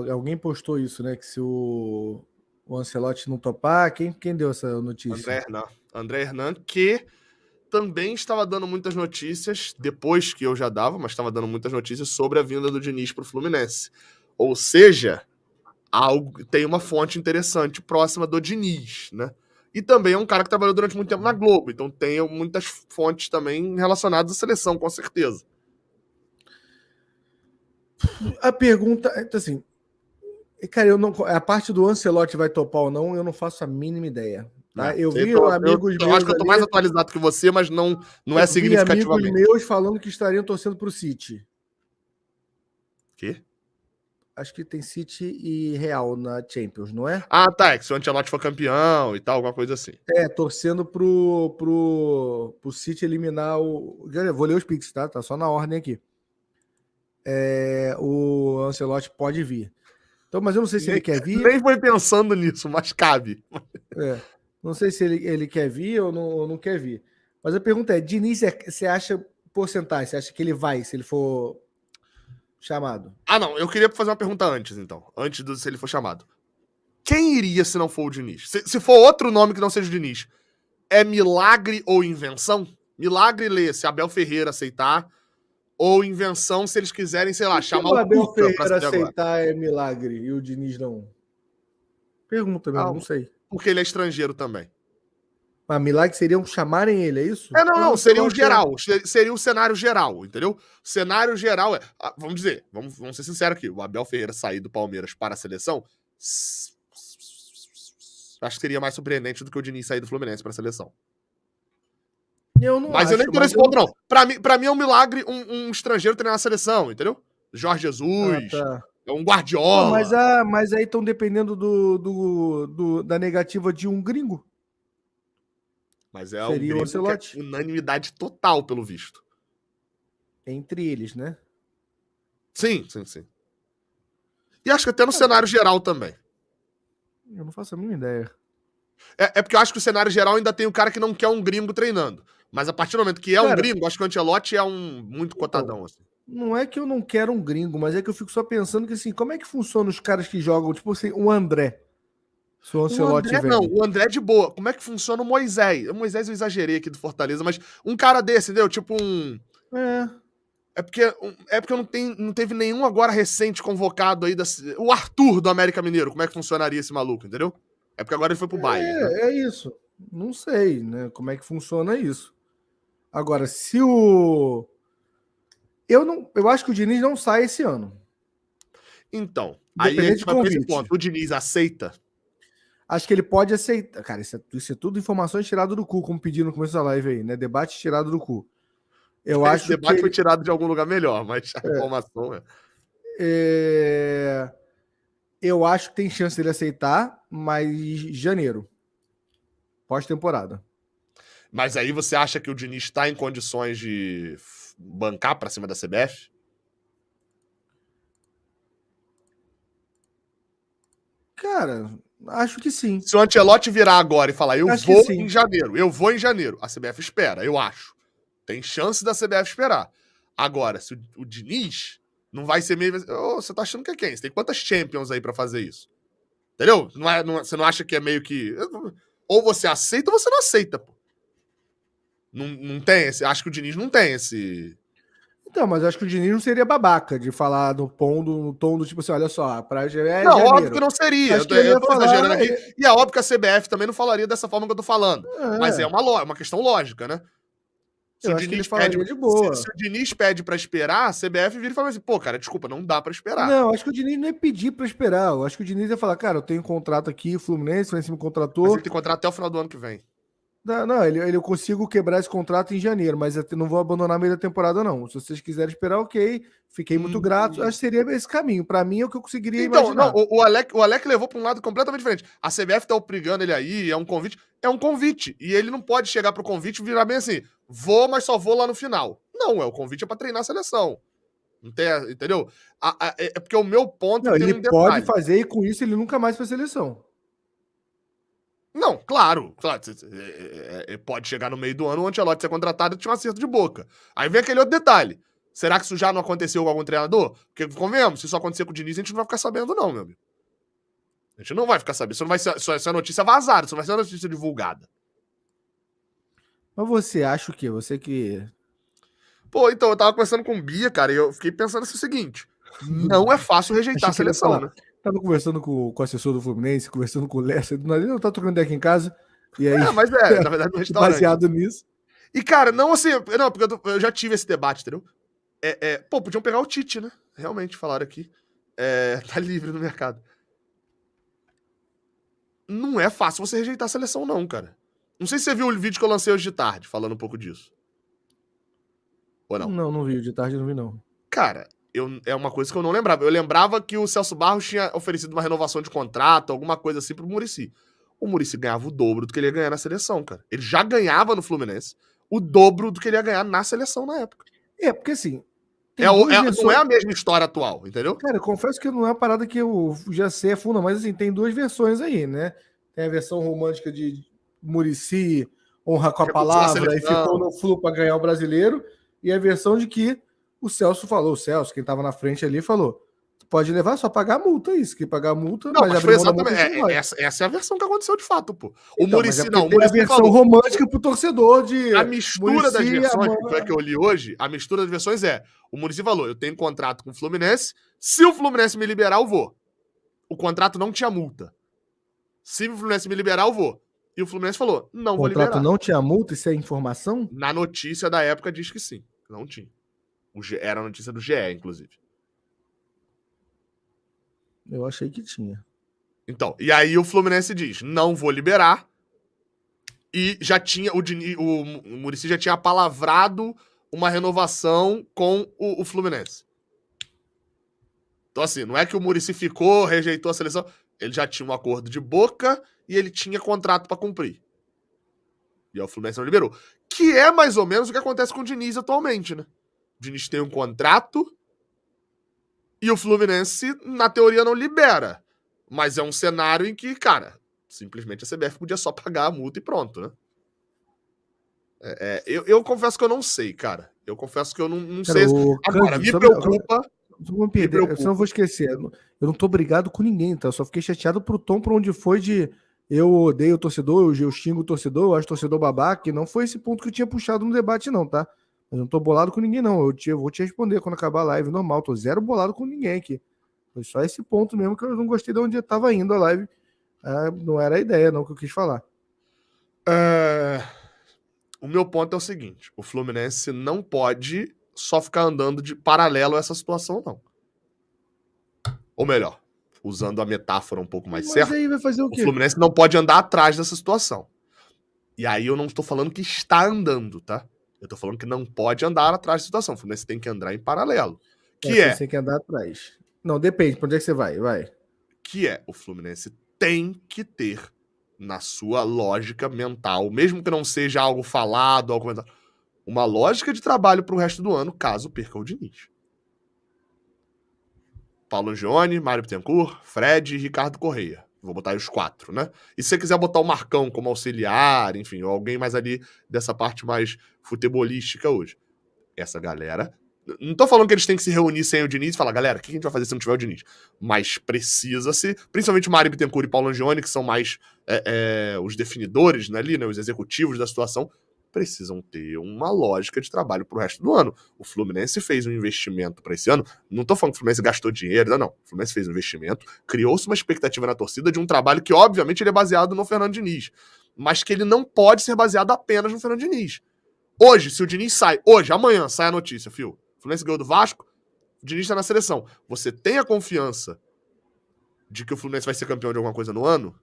Alguém postou isso, né? Que se o Ancelotti não topar, quem deu essa notícia? André Hernan, que também estava dando muitas notícias, depois que eu já dava, mas estava dando muitas notícias sobre a vinda do Diniz para o Fluminense. Ou seja, tem uma fonte interessante próxima do Diniz, né? E também é um cara que trabalhou durante muito tempo na Globo, então tem muitas fontes também relacionadas à seleção, com certeza. A pergunta, assim, cara, a parte do Ancelotti vai topar ou não, eu não faço a mínima ideia. Tá? Eu vi amigos eu meus acho que eu tô mais atualizado que você, mas não é significativamente. Eu vi amigos meus falando que estariam torcendo pro City. Quê? Acho que tem City e Real na Champions, não é? Ah, tá. É que se o Ancelotti for campeão e tal, alguma coisa assim. Torcendo pro City eliminar o. Vou ler os Pix, tá? Tá só na ordem aqui. O Ancelotti pode vir. Então, mas eu não sei se ele quer vir. Nem foi pensando nisso, mas cabe. Não sei se ele quer vir ou não quer vir. Mas a pergunta é: Diniz, você acha porcentagem? Você acha que ele vai se ele for chamado? Ah, não. Eu queria fazer uma pergunta antes, então. Antes do se ele for chamado. Quem iria se não for o Diniz? Se for outro nome que não seja o Diniz, é milagre ou invenção? Milagre lê se Abel Ferreira aceitar, ou invenção se eles quiserem, sei lá, chamar o Abel Cuca pra Ferreira ser agora. aceitar é milagre e o Diniz não? Pergunta mesmo, não sei. Porque ele é estrangeiro também. Mas milagre seria chamarem ele, é isso? Não, seria o geral. Seria o cenário geral, entendeu? O cenário geral é. Vamos dizer, vamos ser sinceros aqui. O Abel Ferreira sair do Palmeiras para a seleção. Acho que seria mais surpreendente do que o Diniz sair do Fluminense para a seleção. Eu não mas acho, eu nem tô nesse ponto, não. Pra mim é um milagre um estrangeiro treinar a seleção, entendeu? Jorge Jesus, é um Guardiola. Mas aí estão dependendo da negativa de um gringo. Mas é seria um o Ancelotti. Unanimidade total, pelo visto. Entre eles, né? Sim. E acho que até no cenário geral também. Eu não faço a mínima ideia. É porque eu acho que o cenário geral ainda tem o cara que não quer um gringo treinando. Mas a partir do momento que é um gringo, acho que o Ancelotti é muito cotadão. Assim. Não é que eu não quero um gringo, mas é que eu fico só pensando que assim, como é que funciona os caras que jogam, tipo assim, o André? Se o Ancelotti vem. Não, o André é de boa. Como é que funciona o Moisés? O Moisés eu exagerei aqui do Fortaleza, mas um cara desse, entendeu? Tipo um... É porque não teve nenhum agora recente convocado aí. O Arthur do América Mineiro. Como é que funcionaria esse maluco, entendeu? É porque agora ele foi pro Bayern. Né? É isso. Não sei, né? Como é que funciona isso. Agora, se o... Eu acho que o Diniz não sai esse ano. Então, aí a gente vai pra esse ponto. O Diniz aceita? Acho que ele pode aceitar. Cara, isso é tudo informações tiradas do cu, como pediram no começo da live aí, né? Debate tirado do cu. Esse debate foi tirado de algum lugar melhor, mas a informação Eu acho que tem chance dele aceitar, mas janeiro. Pós-temporada. Mas aí você acha que o Diniz está em condições de bancar para cima da CBF? Cara, acho que sim. Se o Ancelotti virar agora e falar, eu vou em janeiro, a CBF espera, eu acho. Tem chance da CBF esperar. Agora, se o Diniz não vai ser meio... você tá achando que é quem? Você tem quantas Champions aí pra fazer isso? Entendeu? Você não acha que é meio que... Ou você aceita ou você não aceita, pô. Não tem esse... Acho que o Diniz não tem esse... Então, mas eu acho que o Diniz não seria babaca de falar no tom do tipo assim, olha só, pra não, janeiro. Óbvio que não seria. Eu tô exagerando aqui. E é óbvio que a CBF também não falaria dessa forma que eu tô falando. Mas é uma questão lógica, né? Se o Diniz pede pra esperar, a CBF vira e fala assim, pô, cara, desculpa, não dá pra esperar. Não, acho que o Diniz não ia pedir pra esperar. Eu acho que o Diniz ia falar, cara, eu tenho um contrato aqui, o Fluminense, o me contratou. Mas ele tem contrato até o final do ano que vem. Não, eu consigo quebrar esse contrato em janeiro, mas eu não vou abandonar a meio da temporada, não. Se vocês quiserem esperar, ok. Fiquei muito grato. Acho que seria esse caminho. Pra mim é o que eu conseguiria imaginar. Não, o Alec levou pra um lado completamente diferente. A CBF tá obrigando ele aí, é um convite. É um convite. E ele não pode chegar pro convite e virar bem assim, vou, mas só vou lá no final. Não, o convite é pra treinar a seleção. Não tem, entendeu? É porque o meu ponto não, ele pode fazer e com isso ele nunca mais foi seleção. Não, claro. Pode chegar no meio do ano, o Ancelotti ser contratado e tinha um acerto de boca. Aí vem aquele outro detalhe. Será que isso já não aconteceu com algum treinador? Porque, convenhamos, se isso acontecer com o Diniz, a gente não vai ficar sabendo, não, meu amigo. A gente não vai ficar sabendo. Isso não vai ser, isso é notícia vazada, isso não vai ser uma notícia divulgada. Mas você acha o quê? Você que... Pô, então, eu tava conversando com o Bia, cara, e eu fiquei pensando o seguinte. Não é fácil rejeitar a seleção, né? Tava conversando com o assessor do Fluminense, conversando com o Lessa, não tá trocando ideia aqui em casa. E aí, mas na verdade, no restaurante. Baseado nisso. E, cara, não assim, não, porque eu já tive esse debate, entendeu? Pô, podiam pegar o Tite, né? Realmente, falaram aqui. Tá livre no mercado. Não é fácil você rejeitar a seleção, não, cara. Não sei se você viu o vídeo que eu lancei hoje de tarde, falando um pouco disso. Ou não? Não vi. De tarde não vi, não. Cara, é uma coisa que eu não lembrava. Eu lembrava que o Celso Barros tinha oferecido uma renovação de contrato, alguma coisa assim pro Muricy. O Muricy ganhava o dobro do que ele ia ganhar na seleção, cara. Ele já ganhava no Fluminense o dobro do que ele ia ganhar na seleção na época. Porque assim... Não é a mesma história atual, entendeu? Cara, eu confesso que não é uma parada que eu já sei a fundo, mas assim, tem duas versões aí, né? Tem a versão romântica de Muricy honra com a palavra e ficou no Flu para ganhar o brasileiro, e a versão de que o Celso falou, o Celso, quem tava na frente ali, falou: pode levar, só pagar a multa, isso, que pagar a multa... Não, mas foi exatamente, essa é a versão que aconteceu de fato, pô. O Muricy não, o Muricy a versão falou, romântica pro torcedor de... A mistura das versões, que foi a que eu li hoje, a mistura das versões o Muricy falou, eu tenho contrato com o Fluminense, se o Fluminense me liberar, eu vou. O contrato não tinha multa. Se o Fluminense me liberar, eu vou. E o Fluminense falou, não vou liberar. O contrato não tinha multa, isso é informação? Na notícia da época diz que sim, não tinha. Era a notícia do GE, inclusive. Eu achei que tinha. Então, e aí o Fluminense diz, não vou liberar, e já tinha, o Muricy já tinha apalavrado uma renovação com o Fluminense. Então assim, não é que o Muricy ficou, rejeitou a seleção, ele já tinha um acordo de boca e ele tinha contrato pra cumprir. E aí o Fluminense não liberou. Que é mais ou menos o que acontece com o Diniz atualmente, né? O Diniz tem um contrato e o Fluminense, na teoria, não libera. Mas é um cenário em que, cara, simplesmente a CBF podia só pagar a multa e pronto, né? Eu confesso que eu não sei, cara. Eu confesso que eu não sei. Agora, me preocupa. Eu não vou esquecer. Eu não tô brigado com ninguém, tá? Eu só fiquei chateado pro tom pra onde foi de eu odeio o torcedor, eu xingo o torcedor, eu acho o torcedor babaca, e não foi esse ponto que eu tinha puxado no debate, não, tá? Eu não tô bolado com ninguém, não. Eu vou te responder quando acabar a live, normal. Tô zero bolado com ninguém aqui. Foi só esse ponto mesmo que eu não gostei de onde eu tava indo a live. Não era a ideia, não, que eu quis falar. O meu ponto é o seguinte: o Fluminense não pode só ficar andando de paralelo a essa situação, não. Ou melhor, usando a metáfora um pouco mais certa, aí vai fazer o quê? Fluminense não pode andar atrás dessa situação. E aí eu não estou falando que está andando, tá? Eu tô falando que não pode andar atrás da situação. O Fluminense tem que andar em paralelo. Você tem que andar atrás. Não, depende. Pra onde é que você vai? Que é, o Fluminense tem que ter, na sua lógica mental, mesmo que não seja algo falado, algo comentado, uma lógica de trabalho pro resto do ano, caso perca o Diniz. Paulo Angione, Mário Bittencourt, Fred e Ricardo Correia. Vou botar aí os 4, né? E se você quiser botar o Marcão como auxiliar, enfim, ou alguém mais ali dessa parte mais futebolística hoje. Essa galera... Não tô falando que eles têm que se reunir sem o Diniz e falar, galera, o que a gente vai fazer se não tiver o Diniz? Mas precisa-se, principalmente Mário Bittencourt e Paulo Angione, que são mais os definidores, né, ali, né, os executivos da situação, precisam ter uma lógica de trabalho pro resto do ano. O Fluminense fez um investimento para esse ano, não tô falando que o Fluminense gastou dinheiro, não. O Fluminense fez um investimento, criou-se uma expectativa na torcida de um trabalho que, obviamente, ele é baseado no Fernando Diniz, mas que ele não pode ser baseado apenas no Fernando Diniz. Hoje, se o Diniz sai, amanhã sai a notícia, fio, o Fluminense ganhou do Vasco, o Diniz tá na seleção. Você tem a confiança de que o Fluminense vai ser campeão de alguma coisa no ano?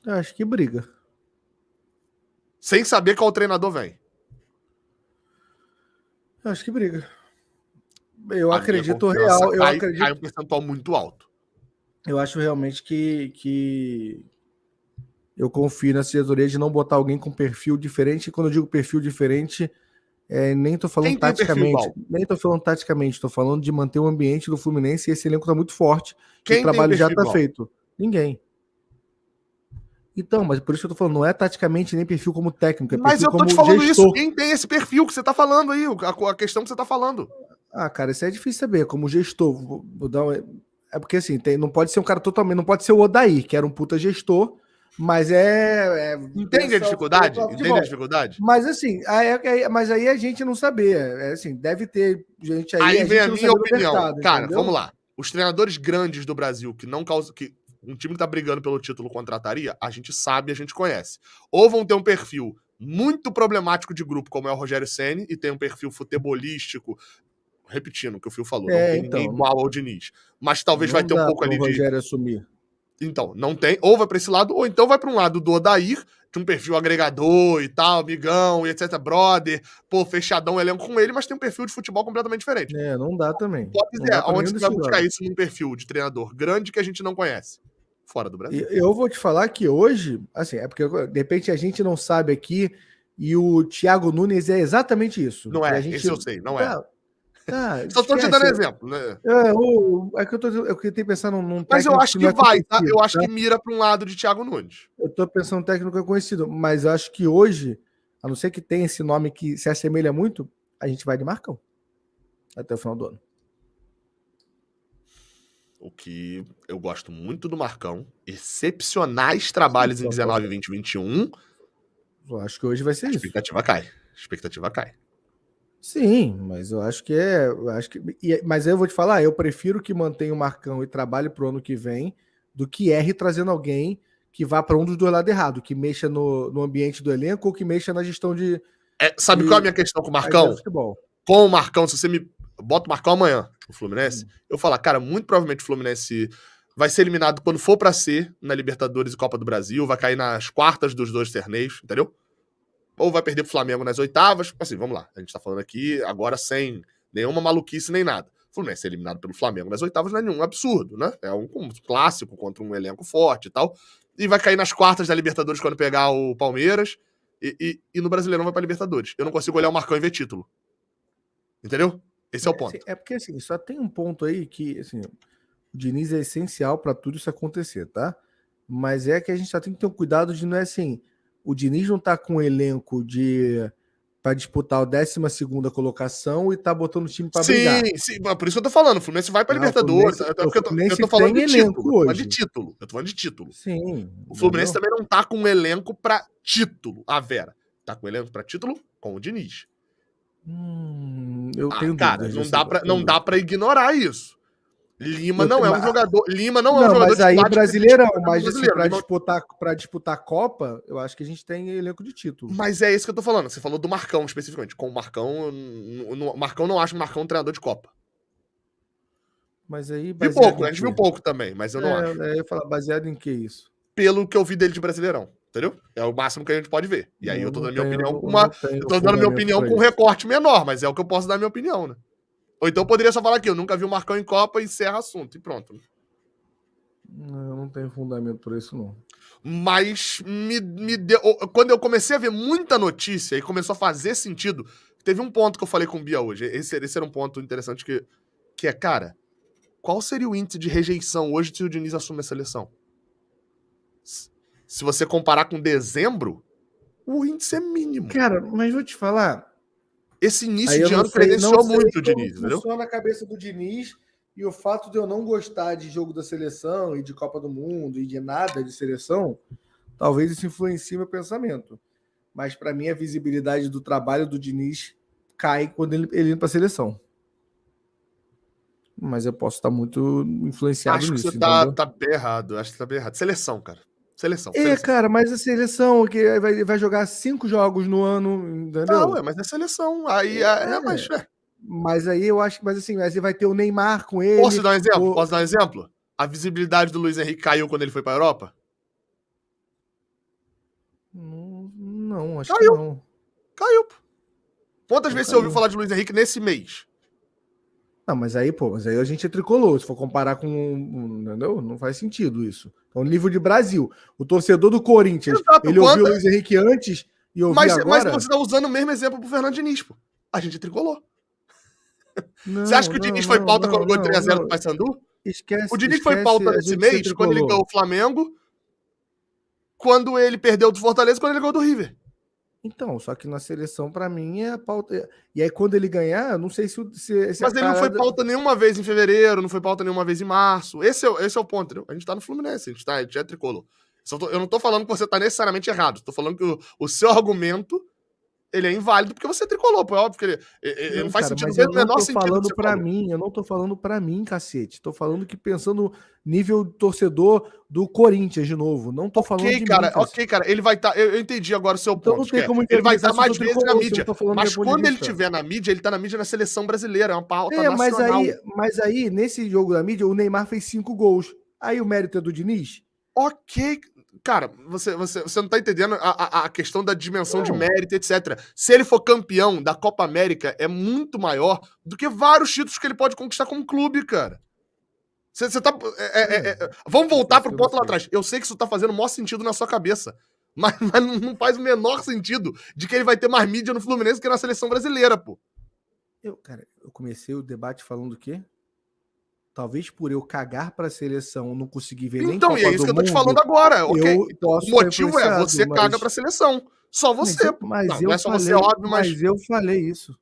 Eu acho que briga. Sem saber qual treinador vem. Eu acho que briga. Eu acredito real. Cai um percentual muito alto. Eu acho realmente que eu confio nessa diretoria de não botar alguém com perfil diferente. E quando eu digo perfil diferente, nem tô falando taticamente. Nem tô falando taticamente, tô falando de manter o ambiente do Fluminense, e esse elenco tá muito forte. O trabalho já tá feito. Ninguém. Então, mas por isso que eu tô falando, não é taticamente nem perfil como técnico, é perfil mas eu tô te falando gestor. Isso, quem tem esse perfil que você tá falando aí, a questão que você tá falando. Ah, cara, isso é difícil saber, como gestor, vou dar é porque assim, não pode ser um cara totalmente, não pode ser o Odair, que era um puta gestor, mas entende a dificuldade? Entende a dificuldade? Mas assim, mas aí a gente não saber, assim, deve ter gente aí... Aí vem a minha opinião. Mercado, cara, entendeu? Vamos lá. Os treinadores grandes do Brasil que não causam... que um time que tá brigando pelo título contrataria, a gente sabe, a gente conhece. Ou vão ter um perfil muito problemático de grupo, como é o Rogério Ceni, e tem um perfil futebolístico, repetindo o que o Phil falou, não tem ninguém igual ao Diniz. Mas talvez vai ter um pouco ali de... Rogério assumir. Então, não tem, ou vai pra esse lado, ou então vai pra um lado do Odair, de um perfil agregador e tal, amigão, e etc, brother, pô, fechadão elenco com ele, mas tem um perfil de futebol completamente diferente. Não dá também. Pode dizer, onde você vai buscar isso num perfil de treinador grande que a gente não conhece? Fora do Brasil. Eu vou te falar que hoje, assim, é porque de repente a gente não sabe aqui, e o Thiago Nunes é exatamente isso. Não é, gente... esse eu sei, não é. Só tô te dando exemplo, né? É que eu queria pensar num técnico. Mas eu acho que vai, tá? Eu acho que mira para um lado de Thiago Nunes. Eu tô pensando um técnico que é conhecido, mas eu acho que hoje, a não ser que tenha esse nome que se assemelha muito, a gente vai de Marcão. Até o final do ano. O que eu gosto muito do Marcão. Excepcionais trabalhos em 19, 20, 21. Eu acho que hoje vai ser isso. A expectativa cai. Sim, mas eu acho que mas eu vou te falar, eu prefiro que mantenha o Marcão e trabalhe pro ano que vem do que erre trazendo alguém que vá para um dos dois lados errado, que mexa no ambiente do elenco ou que mexa na gestão de... Sabe qual é a minha questão com o Marcão? Com o Marcão, se você me bota o Marcão amanhã, o Fluminense, eu falar, cara, muito provavelmente o Fluminense vai ser eliminado quando for pra ser na Libertadores e Copa do Brasil, vai cair nas quartas dos dois torneios, entendeu? Ou vai perder pro Flamengo nas oitavas. Assim, vamos lá. A gente tá falando aqui agora sem nenhuma maluquice nem nada. O Fluminense ser eliminado pelo Flamengo nas oitavas não é nenhum absurdo, né? É um clássico contra um elenco forte e tal. E vai cair nas quartas da Libertadores quando pegar o Palmeiras. E no Brasileirão vai pra Libertadores. Eu não consigo olhar o Marcão e ver título. Entendeu? Esse é o ponto. É porque, assim, só tem um ponto aí que, assim, o Diniz é essencial pra tudo isso acontecer, tá? Mas é que a gente só tem que ter um cuidado de não é assim... O Diniz não tá com um elenco para disputar a 12ª colocação e tá botando o time para brigar. Sim, por isso que eu tô falando. O Fluminense vai para Libertadores. Eu tô falando de título. Eu tô falando de título. Sim. O Fluminense também não tá com um elenco para título. A Vera tá com um elenco para título com o Diniz. Eu tenho cara, não dá para ignorar isso. Lima não é um jogador. Mas aí Brasileirão, mas assim, para disputar a Copa, eu acho que a gente tem elenco de título. Mas é isso que eu tô falando. Você falou do Marcão especificamente. Com o Marcão, Marcão não acho o Marcão um treinador de Copa. Mas aí vi pouco, a gente viu pouco também, mas eu não acho. Eu ia falar, baseado em que isso? Pelo que eu vi dele de Brasileirão, entendeu? É o máximo que a gente pode ver. E aí eu tô dando minha opinião eu tô dando minha opinião com um recorte menor, mas é o que eu posso dar minha opinião, né? Ou então eu poderia só falar aqui, eu nunca vi o Marcão em Copa e encerra assunto, e pronto. Eu não tenho fundamento por isso, não. Mas me deu... Quando eu comecei a ver muita notícia e começou a fazer sentido, teve um ponto que eu falei com o Bia hoje. Esse era um ponto interessante que é, cara, qual seria o índice de rejeição hoje se o Diniz assume a seleção? Se você comparar com dezembro, o índice é mínimo. Cara, mas vou te falar... Esse início de ano credenciou muito o Diniz, entendeu? Funciona a cabeça do Diniz e o fato de eu não gostar de jogo da seleção e de Copa do Mundo e de nada de seleção, talvez isso influencie meu pensamento. Mas para mim a visibilidade do trabalho do Diniz cai quando ele entra para a seleção. Mas eu posso estar muito influenciado nisso. Acho que você tá bem errado. Acho que tá bem errado. Seleção, cara. Seleção. Cara, mas a seleção que vai jogar 5 jogos no ano, entendeu? Não, mas é seleção. Aí Mas aí eu acho que, mas assim, aí vai ter o Neymar com ele. Posso dar um exemplo? A visibilidade do Luiz Henrique caiu quando ele foi pra Europa? Não, acho que não. Caiu. Quantas vezes você ouviu falar de Luiz Henrique nesse mês? Não, mas aí a gente é tricolor. Se for comparar com... Entendeu? Não faz sentido isso. Então, nível de Brasil. O torcedor do Corinthians, ele ouviu o Luiz Henrique antes e ouviu agora... Mas você tá usando o mesmo exemplo pro Fernando Diniz, pô. A gente é tricolor. Você acha que o Diniz foi pauta quando ganhou 3x0 do Paysandu? O Diniz foi pauta nesse mês quando ele ganhou o Flamengo quando ele perdeu do Fortaleza e quando ele ganhou do River. Então, só que na seleção, pra mim, é a pauta. E aí, quando ele ganhar, não sei se Mas ele não foi pauta nenhuma vez em fevereiro, não foi pauta nenhuma vez em março. Esse é o ponto, entendeu? A gente tá no Fluminense, a gente é tricolor. Eu não tô falando que você tá necessariamente errado, tô falando que o seu argumento ele é inválido porque você tricolou, pô, é óbvio que ele não faz cara, sentido, o menor sentido. Falando pra mim, eu não tô falando pra mim, cacete. Tô falando que pensando nível torcedor do Corinthians de novo. Não tô falando de cara, mim, ok, cara, ele vai estar. Eu entendi agora o seu então ponto. Não tem como ele vai estar mais vezes na mídia. Mas quando ele estiver na mídia, ele tá na mídia na seleção brasileira, é uma pauta nacional. Mas aí, nesse jogo da mídia, o Neymar fez 5 gols. Aí o mérito é do Diniz? Ok, cara, você não tá entendendo a questão da dimensão de mérito, etc. Se ele for campeão da Copa América, é muito maior do que vários títulos que ele pode conquistar como clube, cara. Você tá. Vamos voltar pro ponto lá atrás. Eu sei que isso tá fazendo o maior sentido na sua cabeça. Mas não faz o menor sentido de que ele vai ter mais mídia no Fluminense que na seleção brasileira, pô. Eu comecei o debate falando o quê? Talvez por eu cagar pra seleção, não conseguir ver nem Copa do Mundo. Então, é isso que eu tô te falando agora. Okay. O motivo é você caga pra seleção. Só você. Não é só você, óbvio, mas eu falei isso.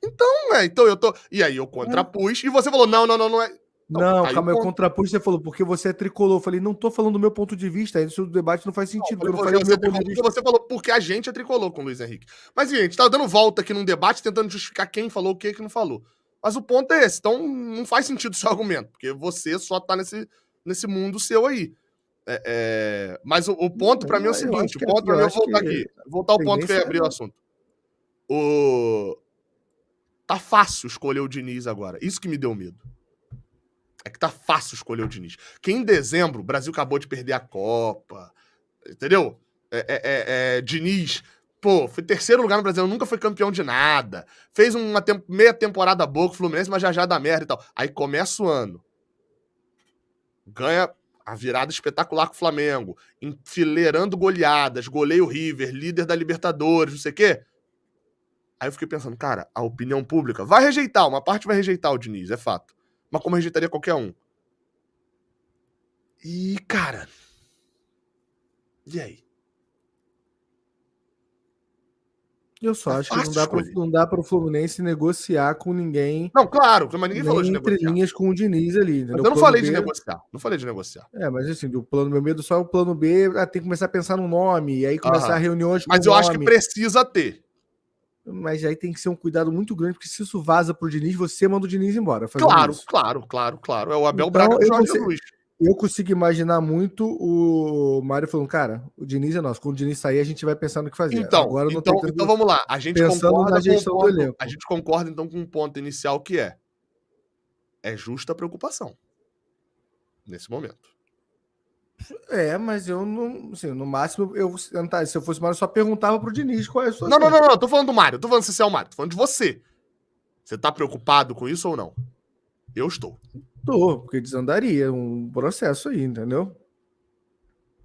Então eu tô. E aí eu contrapus e você falou: não é. Não, calma, eu contrapus, você falou, porque você é tricolor. Eu falei, não tô falando do meu ponto de vista, isso do debate não faz sentido. Eu não falei do meu ponto de vista. Você falou, porque a gente é tricolor com o Luiz Henrique. Mas, gente, tá dando volta aqui num debate, tentando justificar quem falou o que não falou. Mas o ponto é esse, então não faz sentido o seu argumento, porque você só tá nesse mundo seu aí. Mas o ponto pra mim é o seguinte, o ponto pra mim, eu vou voltar aqui, voltar ao ponto que eu ia abrir o assunto. Tá fácil escolher o Diniz agora, isso que me deu medo. É que tá fácil escolher o Diniz. Que em dezembro, o Brasil acabou de perder a Copa, entendeu? Diniz, pô, foi terceiro lugar no Brasil, nunca foi campeão de nada. Fez uma meia temporada boa com o Fluminense, mas já dá merda e tal. Aí começa o ano. Ganha a virada espetacular com o Flamengo, enfileirando goleadas, goleia o River, líder da Libertadores, não sei o quê. Aí eu fiquei pensando, cara, a opinião pública vai rejeitar, uma parte vai rejeitar o Diniz, é fato. Mas como rejeitaria qualquer um. E, cara... E aí? Eu só acho que não dá para o Fluminense negociar com ninguém. Não, claro, mas ninguém falou de negociar. Entre linhas com o Diniz ali. Mas eu não falei de negociar. Não falei de negociar. Mas assim, do plano, meu medo só o plano B, tem que começar a pensar no nome, e aí começar reuniões com Mas eu acho que precisa ter. Mas aí tem que ser um cuidado muito grande, porque se isso vaza pro Diniz, você manda o Diniz embora. Claro. É o Abel Braga do Jorge Jesus. Eu consigo imaginar muito o Mário falando, cara, o Diniz é nosso. Quando o Diniz sair, a gente vai pensar no que fazer. Então, agora não então vamos lá. A gente concorda na gestão com do elenco. A gente concorda, então, com um ponto inicial que é justa a preocupação. Nesse momento. Mas eu não... Assim, no máximo, se eu fosse o Mário, eu só perguntava pro Diniz qual é a sua... Não. Tô falando do Mário. Tô falando se você é o Mário. Tô falando de você. Você tá preocupado com isso ou não? Eu estou. Tô, porque desandaria um processo aí, entendeu?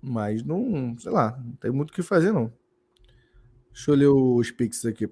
Mas não, sei lá, não tem muito o que fazer, não. Deixa eu ler os Pix aqui.